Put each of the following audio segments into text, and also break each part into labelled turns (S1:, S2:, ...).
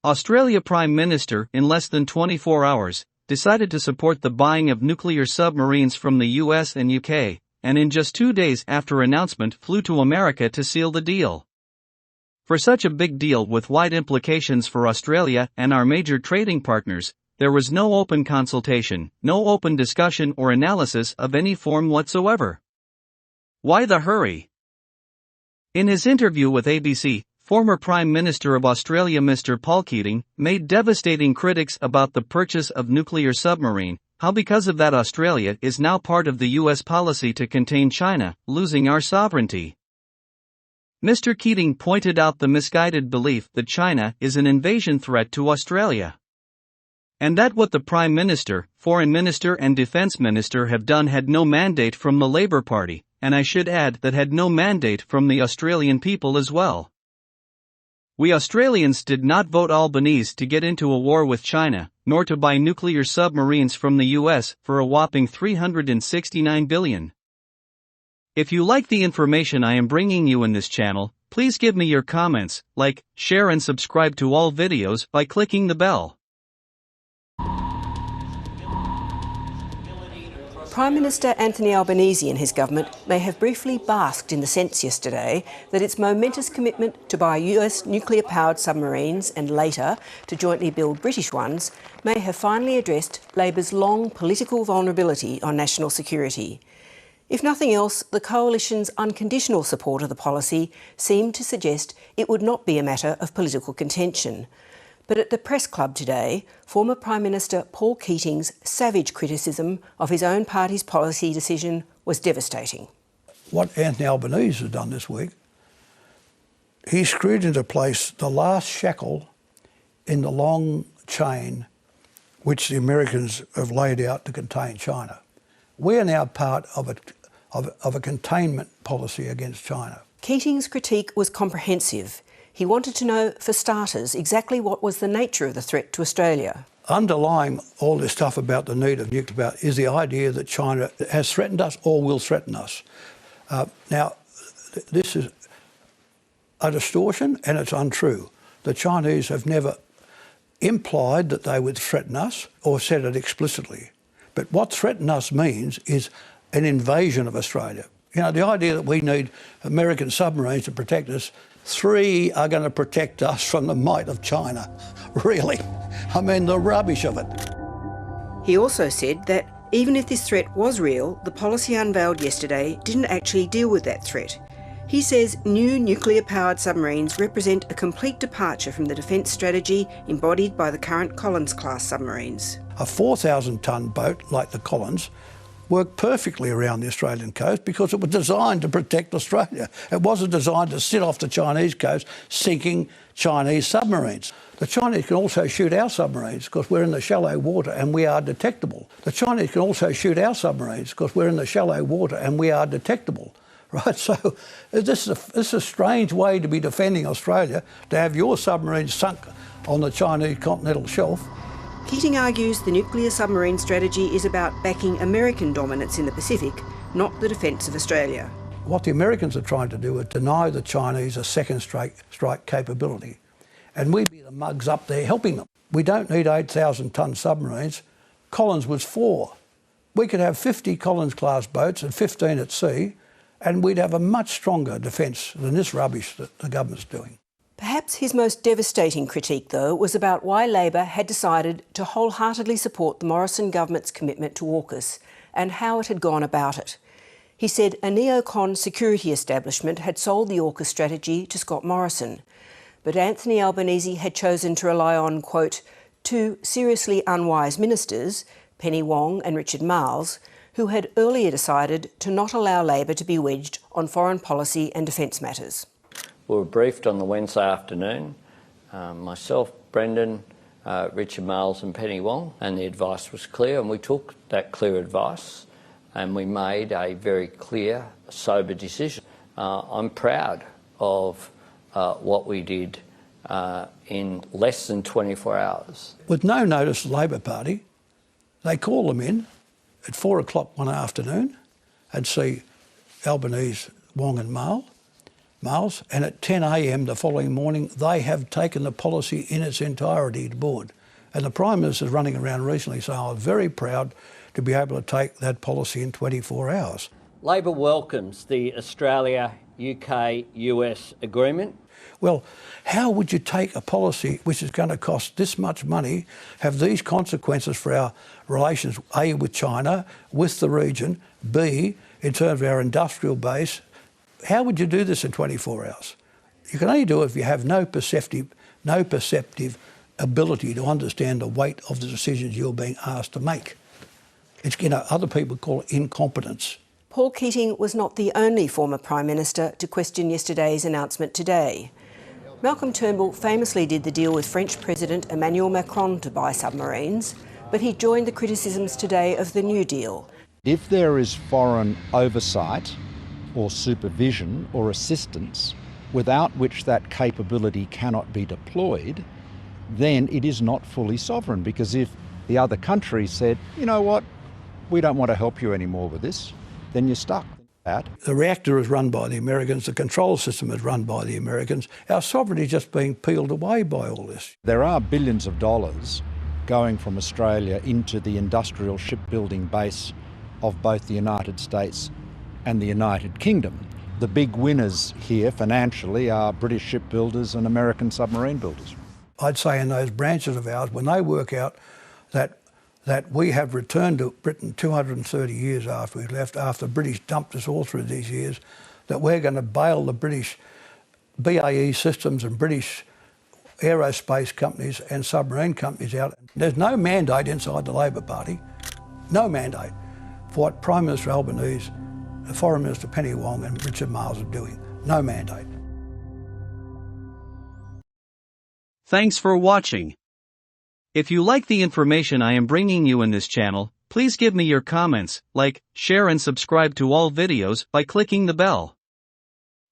S1: Australia Prime Minister, in less than 24 hours, decided to support the buying of nuclear submarines from the US and UK, and in just 2 days after announcement flew to America to seal the deal. For such a big deal with wide implications for Australia and our major trading partners, there was no open consultation, no open discussion or analysis of any form whatsoever. Why the hurry? In his interview with ABC, former Prime Minister of Australia Mr. Paul Keating made devastating critics about the purchase of nuclear submarine, how because of that Australia is now part of the US policy to contain China, losing our sovereignty. Mr. Keating pointed out the misguided belief that China is an invasion threat to Australia. And that what the Prime Minister, Foreign Minister and Defence Minister have done had no mandate from the Labour Party, and I should add that had no mandate from the Australian people as well. We Australians did not vote Albanese to get into a war with China, nor to buy nuclear submarines from the US for a whopping $369 billion. If you like the information I am bringing you in this channel, please give me your comments, like, share and subscribe to all videos by clicking the bell.
S2: Prime Minister Anthony Albanese and his government may have briefly basked in the sense yesterday that its momentous commitment to buy US nuclear-powered submarines and later to jointly build British ones may have finally addressed Labor's long political vulnerability on national security. If nothing else, the Coalition's unconditional support of the policy seemed to suggest it would not be a matter of political contention. But at the press club today, former Prime Minister Paul Keating's savage criticism of his own party's policy decision was devastating.
S3: What Anthony Albanese has done this week, he screwed into place the last shackle in the long chain which the Americans have laid out to contain China. We are now part of a containment policy against China.
S2: Keating's critique was comprehensive. He wanted to know, for starters, exactly what was the nature of the threat to Australia.
S3: Underlying all this stuff about the need of nuclear power is the idea that China has threatened us or will threaten us. Now, this is a distortion and it's untrue. The Chinese have never implied that they would threaten us or said it explicitly. But what threaten us means is an invasion of Australia. You know, the idea that we need American submarines to protect us, 3 are going to protect us from the might of China. Really? I mean, the rubbish of it.
S2: He also said that even if this threat was real, the policy unveiled yesterday didn't actually deal with that threat. He says new nuclear-powered submarines represent a complete departure from the defence strategy embodied by the current Collins-class submarines.
S3: A 4,000-tonne boat like the Collins worked perfectly around the Australian coast because it was designed to protect Australia. It wasn't designed to sit off the Chinese coast sinking Chinese submarines. The Chinese can also shoot our submarines because we're in the shallow water and we are detectable. The Chinese can also shoot our submarines because we're in the shallow water and we are detectable. Right, so this is a strange way to be defending Australia, to have your submarines sunk on the Chinese continental shelf.
S2: Keating argues the nuclear submarine strategy is about backing American dominance in the Pacific, not the defence of Australia.
S3: What the Americans are trying to do is deny the Chinese a second strike capability. And we'd be the mugs up there helping them. We don't need 8,000-tonne submarines. Collins was 4. We could have 50 Collins-class boats and 15 at sea, and we'd have a much stronger defence than this rubbish that the government's doing.
S2: Perhaps his most devastating critique, though, was about why Labor had decided to wholeheartedly support the Morrison government's commitment to AUKUS and how it had gone about it. He said a neocon security establishment had sold the AUKUS strategy to Scott Morrison, but Anthony Albanese had chosen to rely on, quote, 2 seriously unwise ministers, Penny Wong and Richard Marles, who had earlier decided to not allow Labor to be wedged on foreign policy and defence matters.
S4: We were briefed on the Wednesday afternoon, myself, Brendan, Richard Marles and Penny Wong, and the advice was clear, and we took that clear advice and we made a very clear, sober decision. I'm proud of what we did in less than 24 hours.
S3: With no notice to the Labor Party, they call them in at 4 o'clock one afternoon and see Albanese, Wong and Marles. Miles, and at 10 a.m. the following morning, they have taken the policy in its entirety to board. And the Prime Minister's running around recently saying, I was very proud to be able to take that policy in 24 hours.
S4: Labor welcomes the Australia-UK-US agreement.
S3: Well, how would you take a policy which is going to cost this much money, have these consequences for our relations, A, with China, with the region, B, in terms of our industrial base? How would you do this in 24 hours? You can only do it if you have no perceptive ability to understand the weight of the decisions you're being asked to make. It's, other people call it incompetence.
S2: Paul Keating was not the only former Prime Minister to question yesterday's announcement today. Malcolm Turnbull famously did the deal with French President Emmanuel Macron to buy submarines, but he joined the criticisms today of the New Deal.
S5: If there is foreign oversight or supervision or assistance without which that capability cannot be deployed, then it is not fully sovereign, because if the other country said, you know what, we don't want to help you anymore with this, then you're stuck.
S3: The reactor is run by the Americans, the control system is run by the Americans. Our sovereignty is just being peeled away by all this.
S5: There are billions of dollars going from Australia into the industrial shipbuilding base of both the United States and the United Kingdom. The big winners here financially are British shipbuilders and American submarine builders.
S3: I'd say in those branches of ours, when they work out that we have returned to Britain 230 years after we left, after the British dumped us all through these years, that we're going to bail the British BAE Systems and British aerospace companies and submarine companies out. There's no mandate inside the Labor Party, no mandate for what Prime Minister Albanese, Foreign Minister Penny Wong and Richard Marles are doing. No mandate.
S1: Thanks for watching. If you like the information I am bringing you in this channel, please give me your comments, like, share and subscribe to all videos by clicking the bell.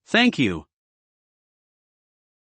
S1: Thank you.